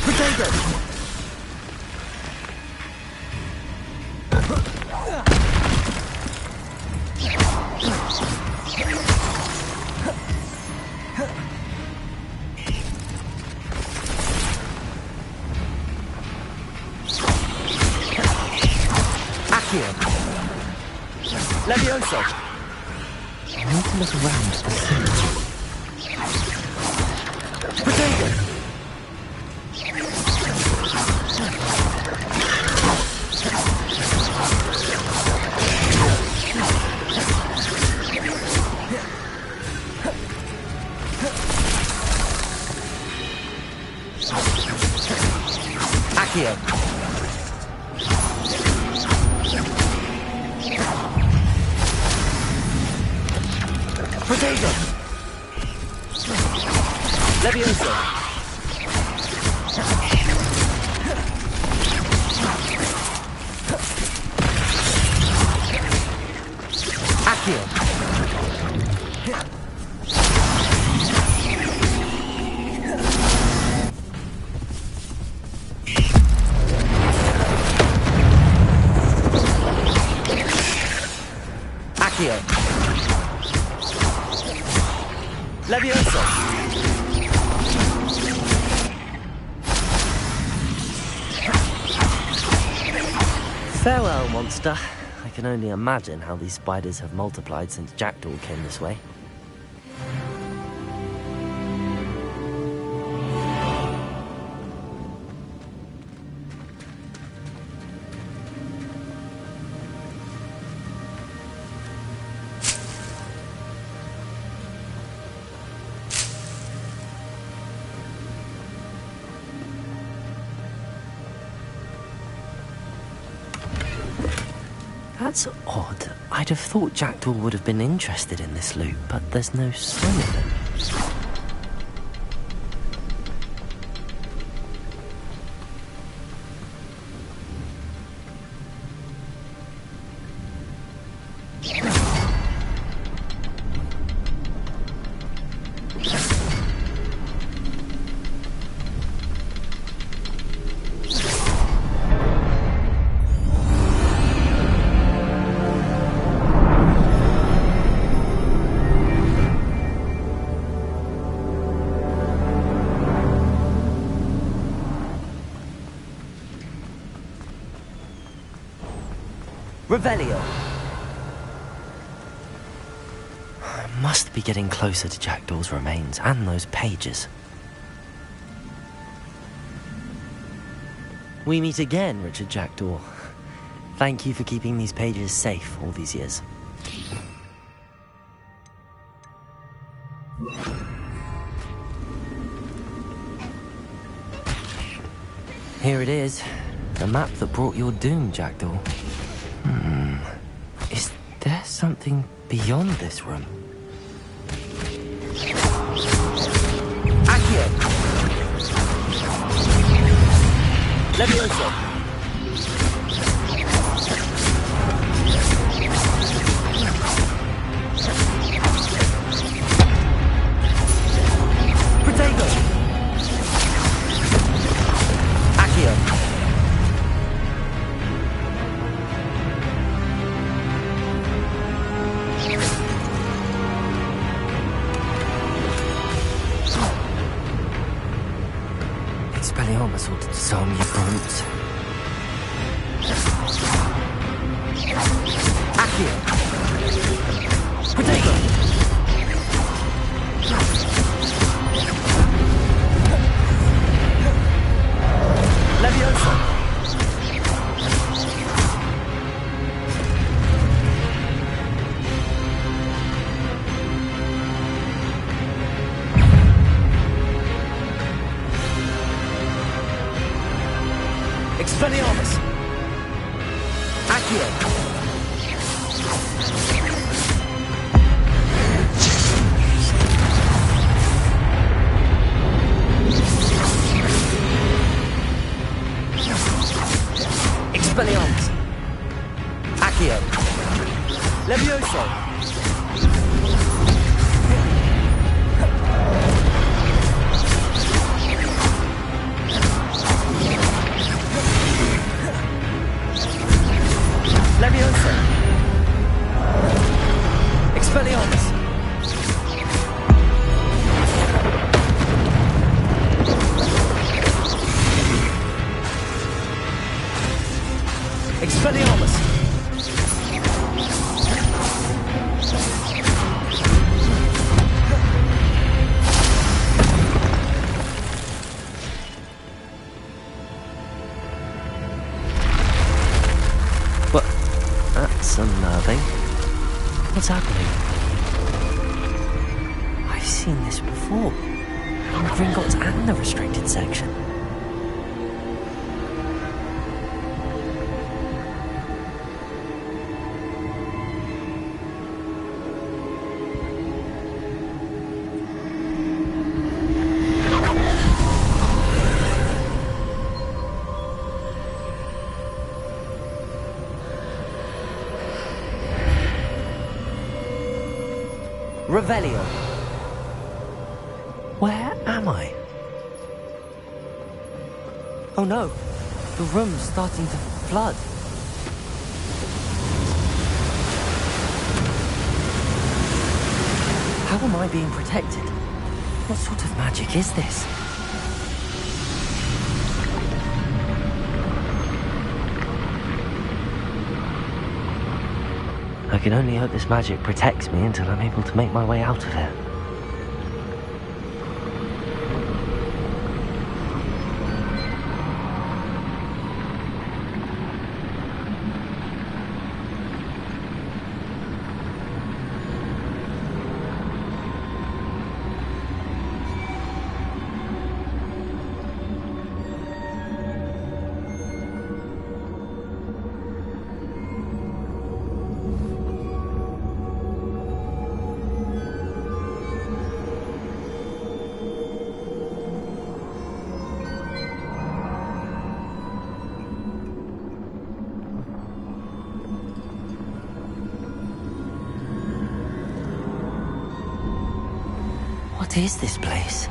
Potato. Levioso. I need to look around to see. Potato. Accio. Potato! Levioso! Accio! Accio! Levioso! Farewell, monster. I can only imagine how these spiders have multiplied since Jackdaw came this way. That's odd. I'd have thought Jackdaw would have been interested in this loot, but there's no sign of him. Revelio! I must be getting closer to Jackdaw's remains and those pages. We meet again, Richard Jackdaw. Thank you for keeping these pages safe all these years. Here it is, the map that brought your doom, Jackdaw. Is there something beyond this room? Accio! Levioso! Protego! Accio! Expelliarmus ought to disarm you brutes. Accio! Protego! Levioso! Expelliarmus! Accio! Expelliarmus! Accio! Levioso! Levioso! Expelliarmus! Expelliarmus! That's unnerving. What's happening? I've seen this before. In the Gringotts and the restricted section. Revelio. Where am I? Oh no, the room's starting to flood. How am I being protected? What sort of magic is this? I can only hope this magic protects me until I'm able to make my way out of it. What is this place?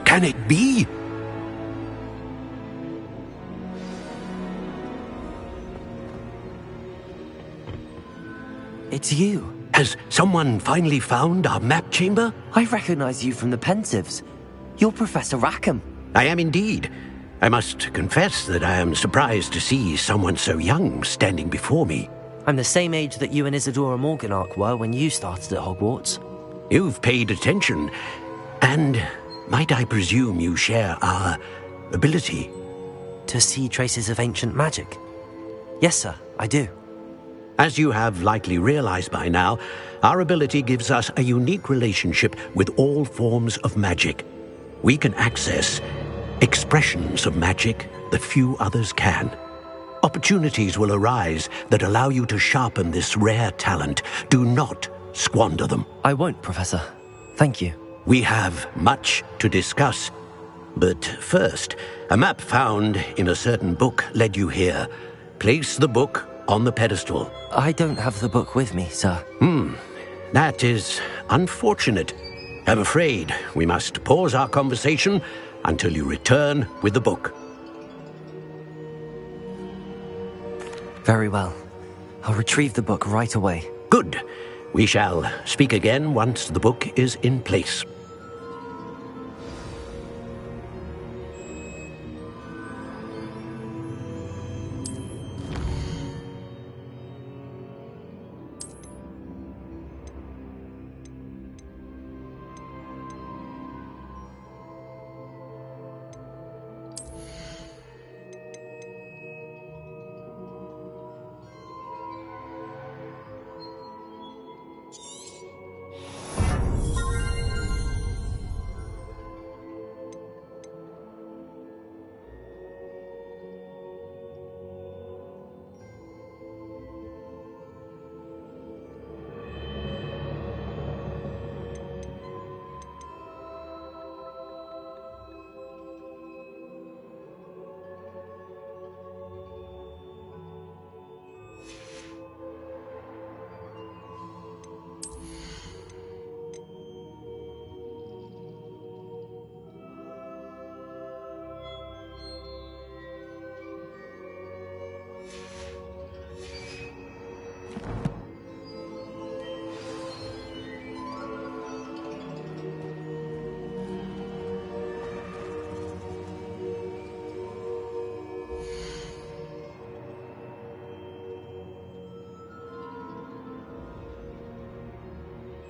Can it be? It's you. Has someone finally found our map chamber? I recognize you from the Pensives. You're Professor Rackham. I am indeed. I must confess that I am surprised to see someone so young standing before me. I'm the same age that you and Isadora Morganach were when you started at Hogwarts. You've paid attention, and might I presume you share our ability? To see traces of ancient magic? Yes, sir, I do. As you have likely realized by now, our ability gives us a unique relationship with all forms of magic. We can access expressions of magic that few others can. Opportunities will arise that allow you to sharpen this rare talent. Do not squander them. I won't, Professor. Thank you. We have much to discuss. But first, a map found in a certain book led you here. Place the book on the pedestal. I don't have the book with me, sir. That is unfortunate. I'm afraid we must pause our conversation until you return with the book. Very well. I'll retrieve the book right away. Good. We shall speak again once the book is in place.